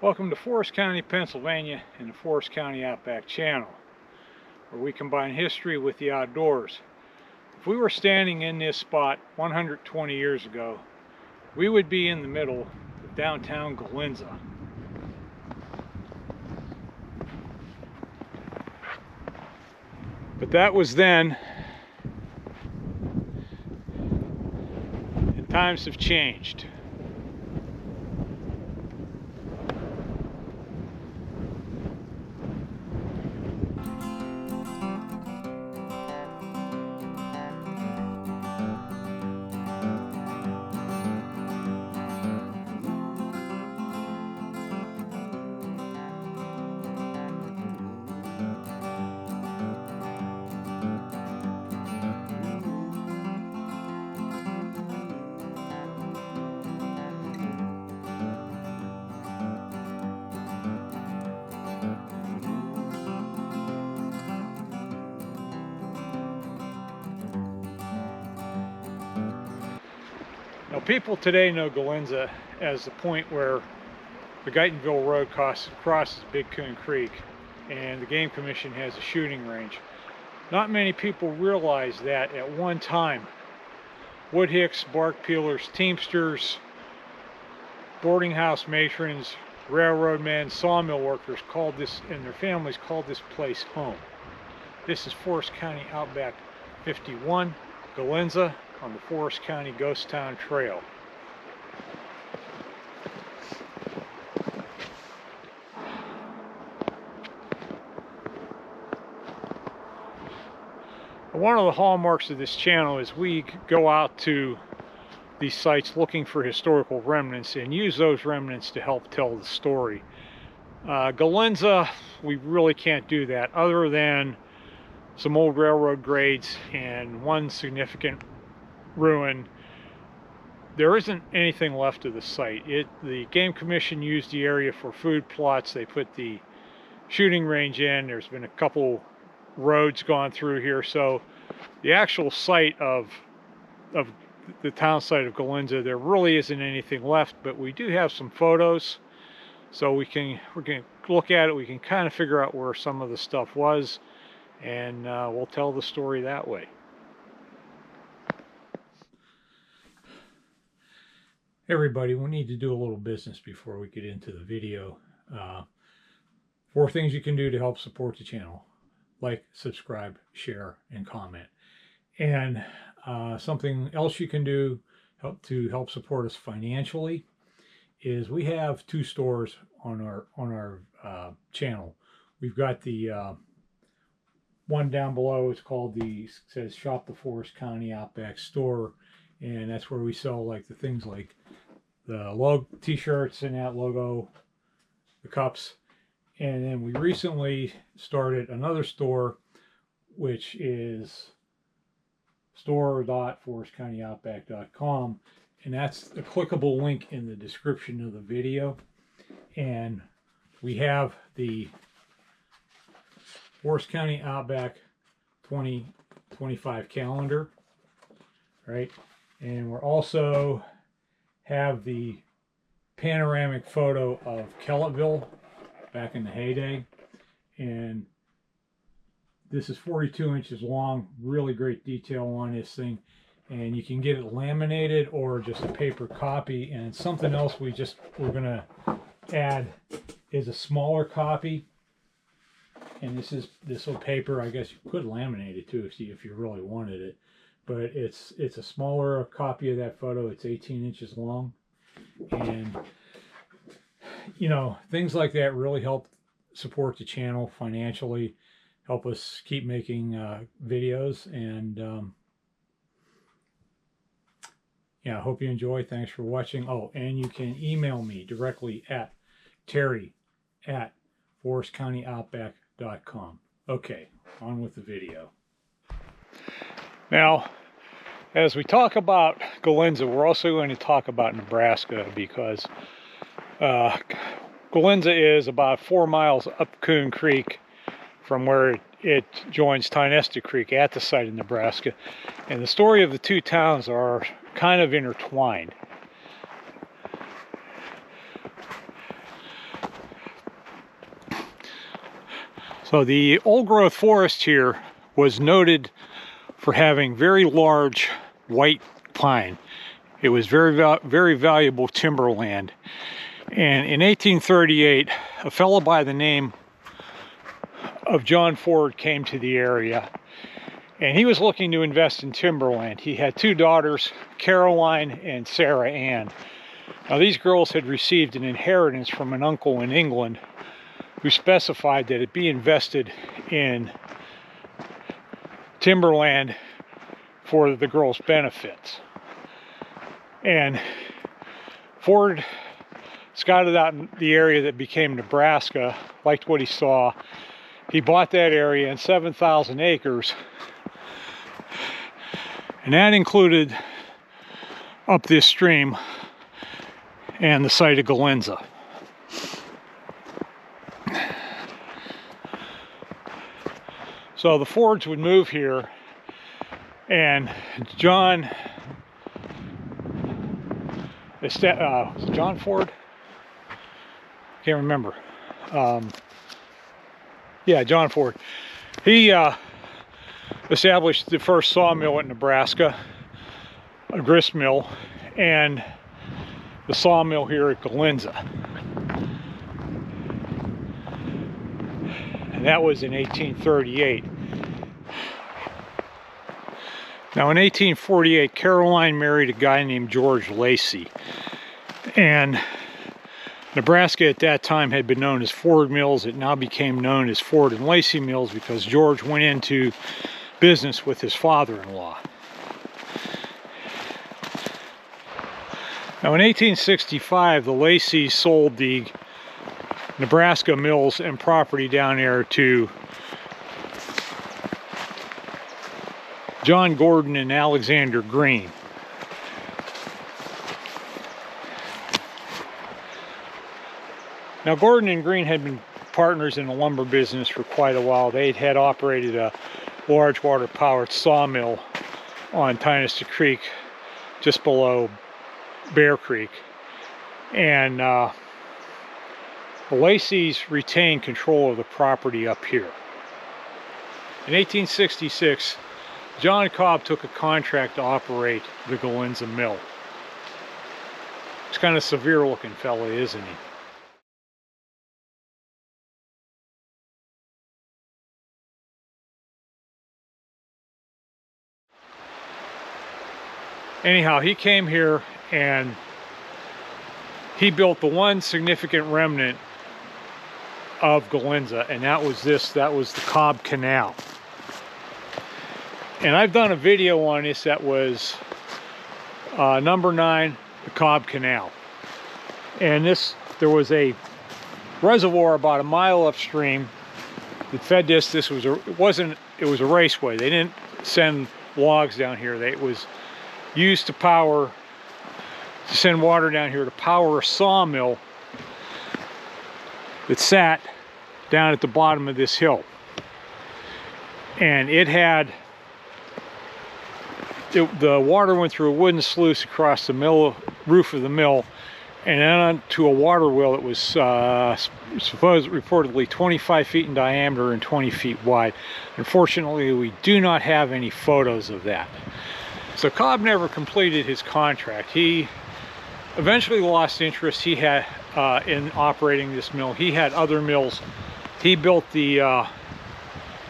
Welcome to Forest County, Pennsylvania and the Forest County Outback Channel, where we combine history with the outdoors. If we were standing in this spot 120 years ago, we would be in the middle of downtown Golinza. But that was then, and times have changed. Now, people today know Golinza as the point where the Guytonville Road crosses Big Coon Creek and the Game Commission has a shooting range. Not many people realize that at one time, wood hicks, bark peelers, teamsters, boarding house matrons, railroad men, sawmill workers called this, and their families called this place home. This is Forest County Outback 51, Golinza, on the Forest County Ghost Town Trail. One of the hallmarks of this channel is we go out to these sites looking for historical remnants and use those remnants to help tell the story. Golinza, we really can't do that other than some old railroad grades and one significant ruin. There isn't anything left of the site. The Game Commission used the area for food plots. They put the shooting range in. There's been a couple roads gone through here, so the actual site of the town site of Golinza, there really isn't anything left, but we do have some photos, so we're going to look at it. We can kind of figure out where some of the stuff was, and we'll tell the story that way. Everybody, we need to do a little business before we get into the video. 4 things you can do to help support the channel: like, subscribe, share, and comment. And something else you can do to help support us financially is we have 2 stores on our channel. We've got the one down below. It's called says Shop the Forest County Outback Store, and that's where we sell like the things like the logo t-shirts and that logo, the cups. And then we recently started another store, which is store.forestcountyoutback.com, and that's a clickable link in the description of the video. And we have the Forest County Outback 2025 calendar, right? And we're also have the panoramic photo of Kellettville back in the heyday, and this is 42 inches long. Really great detail on this thing, and you can get it laminated or just a paper copy. And something else we're gonna add is a smaller copy, and this little paper. I guess you could laminate it too if you really wanted it, but it's a smaller copy of that photo. It's 18 inches long, and you know, things like that really help support the channel financially, help us keep making videos. And yeah, I hope you enjoy. Thanks for watching. Oh, and you can email me directly at terry@forestcountyoutback.com. Okay, on with the video. Now, as we talk about Golinza, we're also going to talk about Nebraska, because Golinza is about 4 miles up Coon Creek from where it joins Tynesta Creek at the site of Nebraska. And the story of the 2 towns are kind of intertwined. So the old growth forest here was noted for having very large white pine. It was very valuable timberland. And in 1838, a fellow by the name of John Ford came to the area, and he was looking to invest in timberland. He had two daughters, Caroline and Sarah Ann. Now, these girls had received an inheritance from an uncle in England who specified that it be invested in timberland for the girls' benefits. And Ford scouted out in the area that became Nebraska, liked what he saw. He bought that area in 7,000 acres, and that included up this stream and the site of Golinza. So the Fords would move here, and John Ford? Can't remember. Yeah, John Ford. He established the first sawmill in Nebraska, a grist mill, and the sawmill here at Golinza. And that was in 1838. Now, in 1848, Caroline married a guy named George Lacey. And Nebraska at that time had been known as Ford Mills. It now became known as Ford and Lacey Mills because George went into business with his father-in-law. Now, in 1865, the Laceys sold the Nebraska mills and property down there to John Gordon and Alexander Green. Now, Gordon and Green had been partners in the lumber business for quite a while. They had operated a large water-powered sawmill on Tynesta Creek, just below Bear Creek. And the Laceys retained control of the property up here. In 1866, John Cobb took a contract to operate the Golinza mill. He's kind of severe looking fella, isn't he? Anyhow, he came here and he built the one significant remnant of Golinza, and that was the Cobb Canal. And I've done a video on this that was number 9, the Cobb Canal. And there was a reservoir about a mile upstream that fed this. It was a raceway. They didn't send logs down here. It was used to send water down here to power a sawmill that sat down at the bottom of this hill. And the water went through a wooden sluice across the roof of the mill, and then onto a water wheel that was reportedly 25 feet in diameter and 20 feet wide. Unfortunately, we do not have any photos of that. So Cobb never completed his contract. He eventually lost interest. He had in operating this mill. He had other mills. He and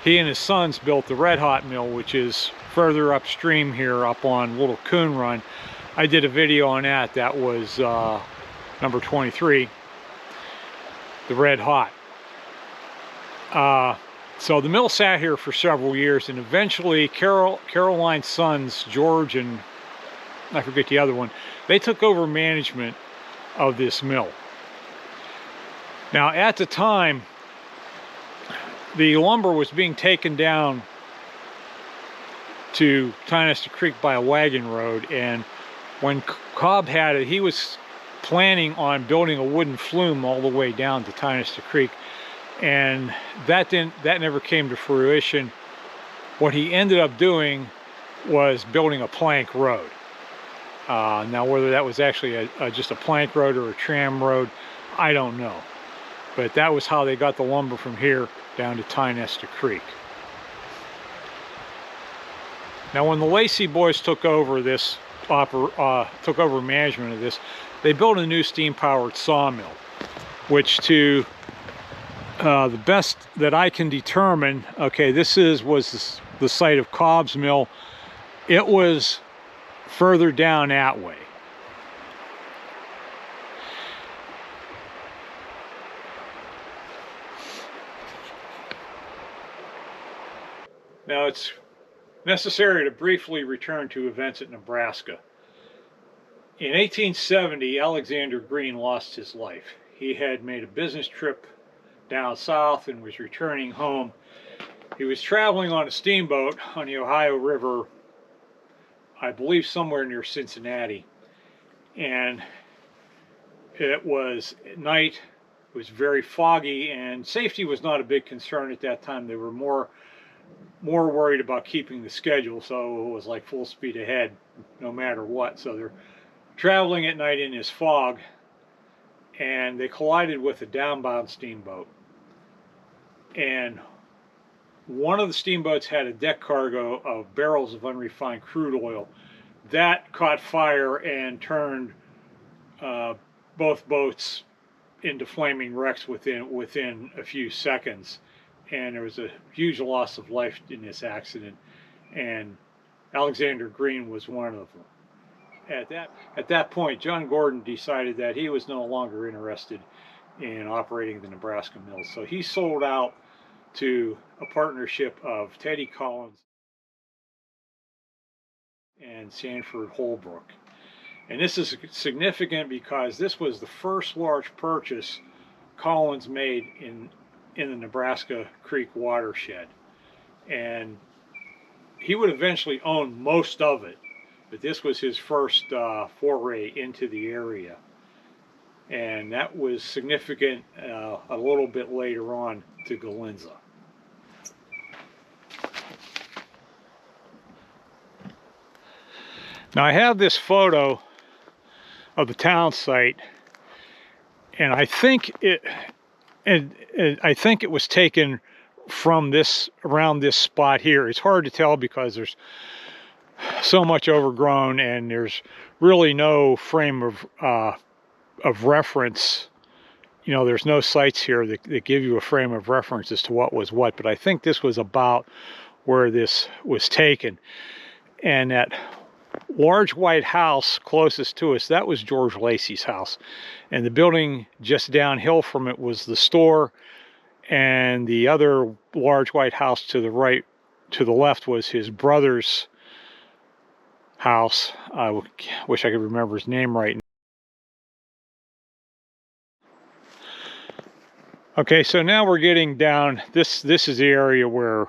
his sons built the Red Hot Mill, which is further upstream here, up on Little Coon Run. I did a video on that. That was number 23, the Red Hot. So the mill sat here for several years, and eventually Caroline's sons, George and I forget the other one, they took over management of this mill. Now, at the time, the lumber was being taken down to Tynesta Creek by a wagon road, and when Cobb had it, he was planning on building a wooden flume all the way down to Tynesta Creek, and that never came to fruition. What he ended up doing was building a plank road. Now, whether that was actually just a plank road or a tram road, I don't know. But that was how they got the lumber from here down to Tynester Creek. Now, when the Lacey boys took over took over management of this, they built a new steam-powered sawmill, which, to the best that I can determine, okay, was the site of Cobb's mill. It was further down that way. Now, it's necessary to briefly return to events at Nebraska. In 1870, Alexander Green lost his life. He had made a business trip down south and was returning home. He was traveling on a steamboat on the Ohio River, I believe somewhere near Cincinnati. And it was at night, it was very foggy, and safety was not a big concern at that time. They were more worried about keeping the schedule, so it was like full speed ahead no matter what. So they're traveling at night in this fog, and they collided with a downbound steamboat. And one of the steamboats had a deck cargo of barrels of unrefined crude oil. That caught fire and turned both boats into flaming wrecks within a few seconds. And there was a huge loss of life in this accident, and Alexander Green was one of them. At that point, John Gordon decided that he was no longer interested in operating the Nebraska mills, so he sold out to a partnership of Teddy Collins and Sanford Holbrook. And this is significant because this was the first large purchase Collins made in the Nebraska Creek watershed, and he would eventually own most of it, but this was his first foray into the area, and that was significant a little bit later on to Golinza. Now, I have this photo of the town site, and I think it was taken from around this spot here. It's hard to tell because there's so much overgrown, and there's really no frame of reference. You know, there's no sites here that give you a frame of reference as to what was what. But I think this was about where this was taken. And that large white house closest to us, that was George Lacey's house, and the building just downhill from it was the store, and the other large white house to the left was his brother's house. I wish I could remember his name right now. Okay, so now we're getting down. This is the area where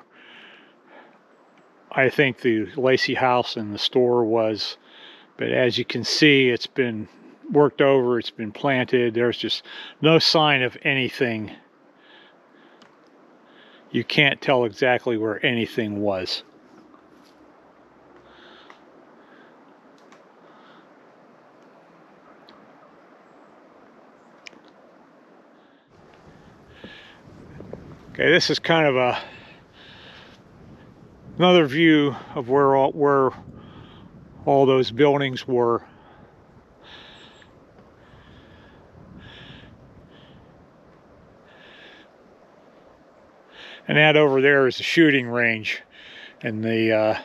I think the Lacey house and the store was, but as you can see, it's been worked over, it's been planted. There's just no sign of anything. You can't tell exactly where anything was. Okay, this is kind of another view of where all those buildings were. And that over there is the shooting range, and the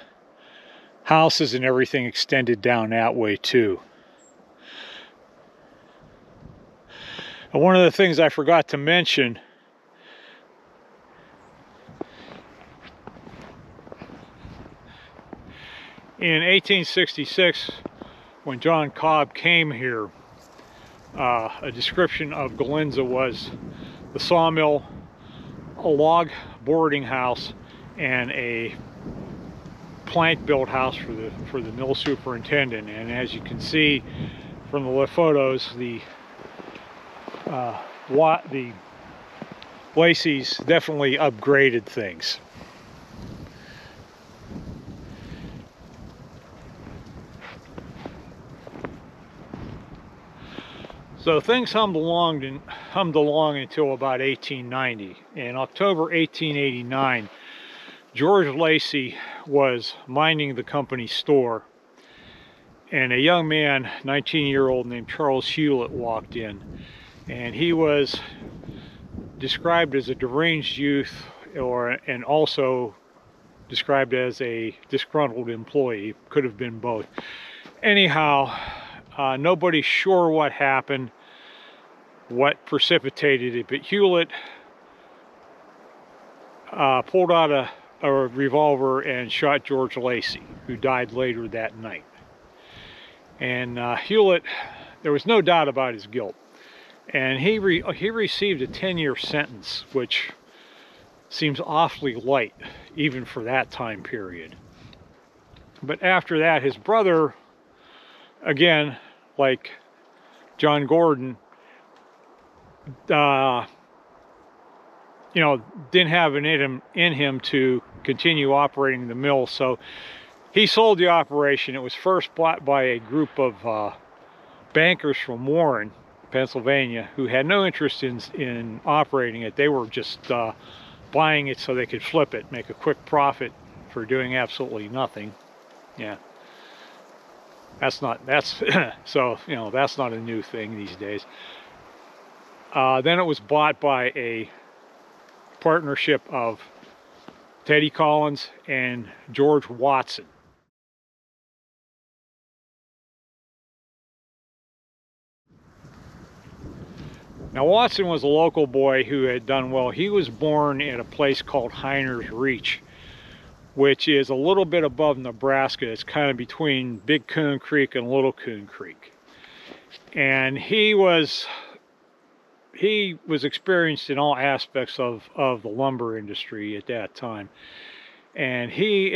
houses and everything extended down that way too. And one of the things I forgot to mention, in 1866, when John Cobb came here, a description of Golinza was the sawmill, a log boarding house, and a plank-built house for the mill superintendent. And as you can see from the photos, the Lacey's definitely upgraded things. So things hummed along until about 1890. In October 1889, George Lacey was minding the company's store, and a young man, 19-year-old named Charles Hewlett, walked in, and he was described as a deranged youth, and also described as a disgruntled employee. Could have been both. Anyhow, nobody's sure what happened, what precipitated it, but Hewlett pulled out a revolver and shot George Lacey, who died later that night. And Hewlett, there was no doubt about his guilt, and he received a 10-year sentence, which seems awfully light even for that time period. But after that, his brother, again, like John Gordon, didn't have it in him to continue operating the mill, so he sold the operation. It was first bought by a group of bankers from Warren, Pennsylvania, who had no interest in operating it. They were just buying it so they could flip it, make a quick profit for doing absolutely nothing. Yeah, so that's not a new thing these days. Then it was bought by a partnership of Teddy Collins and George Watson. Now, Watson was a local boy who had done well. He was born at a place called Heiner's Reach, which is a little bit above Nebraska. It's kind of between Big Coon Creek and Little Coon Creek. And he was experienced in all aspects of the lumber industry at that time. And he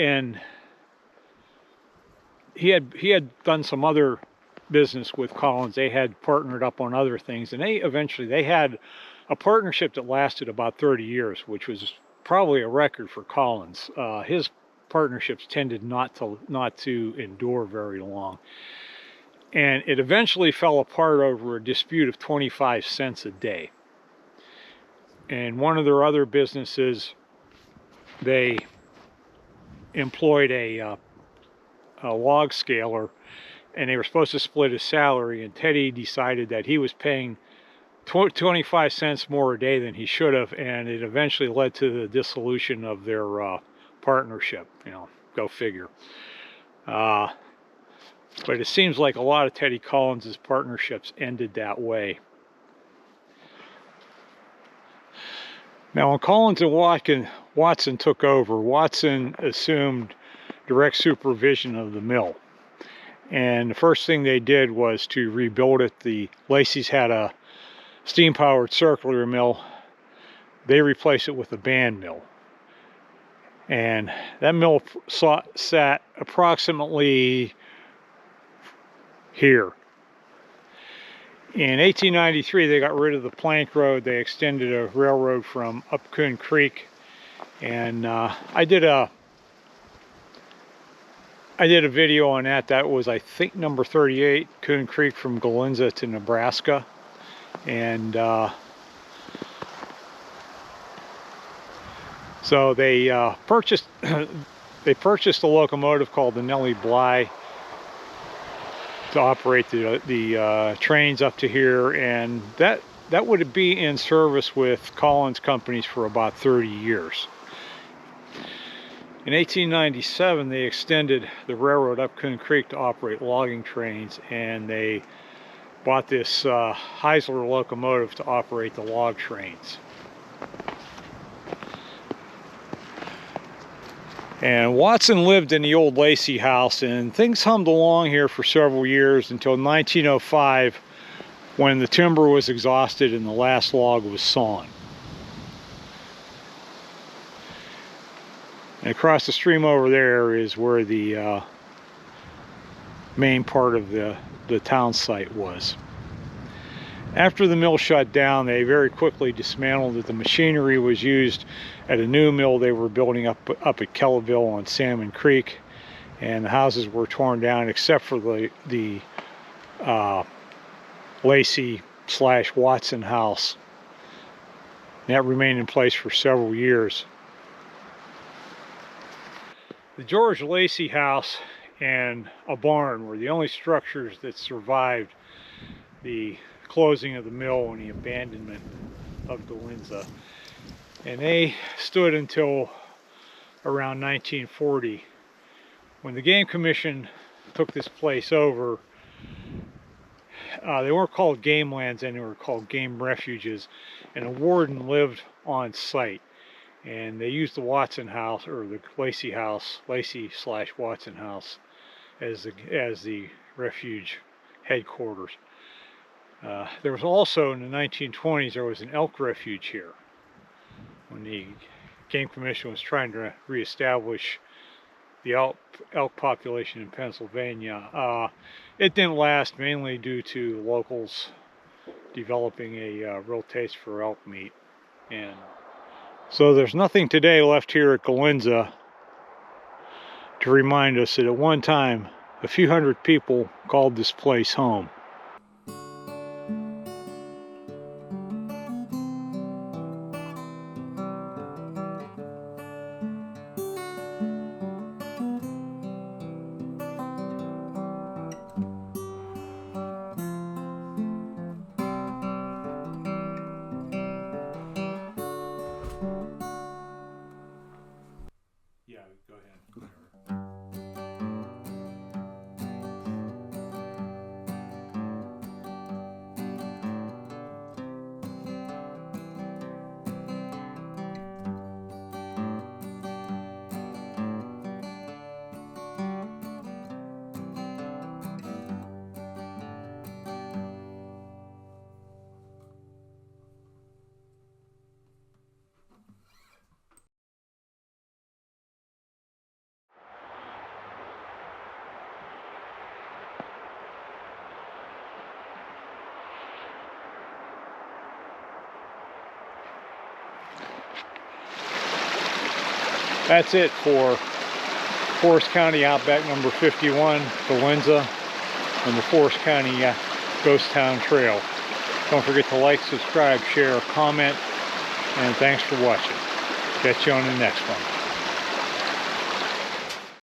had done some other business with Collins. They had partnered up on other things, and they had a partnership that lasted about 30 years, which was probably a record for Collins. His partnerships tended not to endure very long, and it eventually fell apart over a dispute of 25 cents a day. And one of their other businesses, they employed a log scaler, and they were supposed to split his salary, and Teddy decided that he was paying 25 cents more a day than he should have, and it eventually led to the dissolution of their partnership. Go figure. But it seems like a lot of Teddy Collins's partnerships ended that way. Now, when Collins and Watson took over, Watson assumed direct supervision of the mill. And the first thing they did was to rebuild it. The Lacey's had a steam-powered circular mill. They replaced it with a band mill. And that mill sat approximately here. In 1893, they got rid of the plank road. They extended a railroad from up Coon Creek. And I did a video on that. That was, I think, number 38, Coon Creek from Golinza to Nebraska. And so they purchased a locomotive called the Nellie Bly to operate the trains up to here, and that would be in service with Collins companies for about 30 years. In 1897, they extended the railroad up Coon Creek to operate logging trains, and they bought this Heisler locomotive to operate the log trains. And Watson lived in the old Lacey house, and things hummed along here for several years until 1905, when the timber was exhausted and the last log was sawn. And across the stream over there is where the main part of the town site was. After the mill shut down, they very quickly dismantled it. The machinery was used at a new mill they were building up at Kellyville on Salmon Creek, and the houses were torn down except for the Lacey slash Watson house. And that remained in place for several years. The George Lacey house and a barn were the only structures that survived the closing of the mill and the abandonment of Golinza. And they stood until around 1940, when the Game Commission took this place over. They weren't called game lands, and they were called game refuges, and a warden lived on site. And they used the Watson house, or the Lacey house, Lacey slash Watson house, as the refuge headquarters. There was also, in the 1920s, there was an elk refuge here when the Game Commission was trying to reestablish the elk population in Pennsylvania. It didn't last, mainly due to locals developing a real taste for elk meat. And so there's nothing today left here at Golinza to remind us that at one time a few hundred people called this place home. Yeah, go ahead. That's it for Forest County Outback number 51, Golinza, and the Forest County Ghost Town Trail. Don't forget to like, subscribe, share, comment, and thanks for watching. Catch you on the next one.